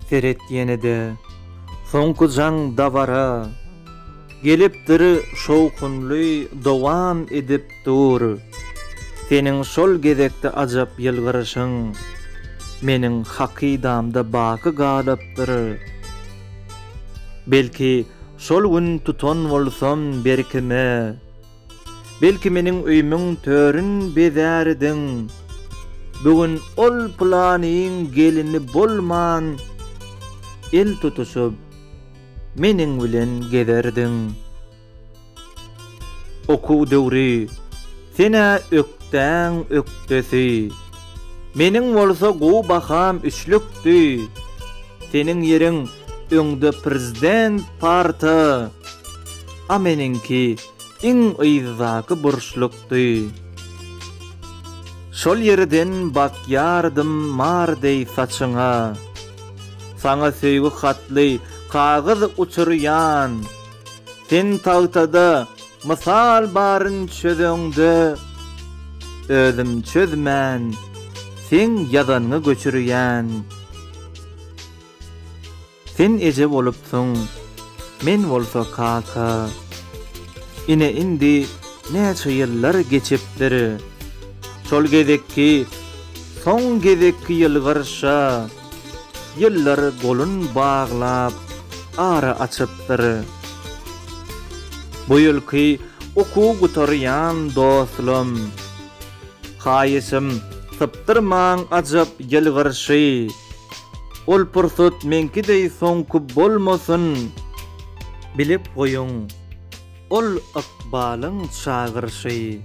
Feret yenede, soňky jaň dabara, gelipdir şowkunly dowam edip dur. Seniň şol gezekde ajap ýylgyryşyň, meniň hakydamda baky galypdyr. Belki şol gün tuton bolsam berkime, belki meniň öýümüň törün bezäridiň. Bugün ol planyň gelini bolman, el tutuşup meniň bilen gezerdiň. Okuw döwri, sene öktäň öktesi, meniň bolsa gowy baham üçlükdi. Seniň ýeriň öňde prezident parta, a meniňki iň ýyzaky burçlukdy. Şol ýerden bakyardım mardey saçyňa, saňa söýgü hatly kagyz uçurýan. Sen tagtada mysal baryn çözüňde, özüm çözmän, sen ýazanyňy göçürýän. Sen eje bolupsyň, men bolsa kaka. Ine indi näçe ýyllar geçipdir. Şol gezekki, soň gezekki ýylgyrşa, ýyllar golun baglap, ara açypdyr. Bu ýylky okuw gutarýan dostlum, haýysym sypdyrmaň ajap ýylgyrşy. Ol pursat menkidey soňky bolmasyn, bilip goýuň, ol ykbalyň çagyrşy.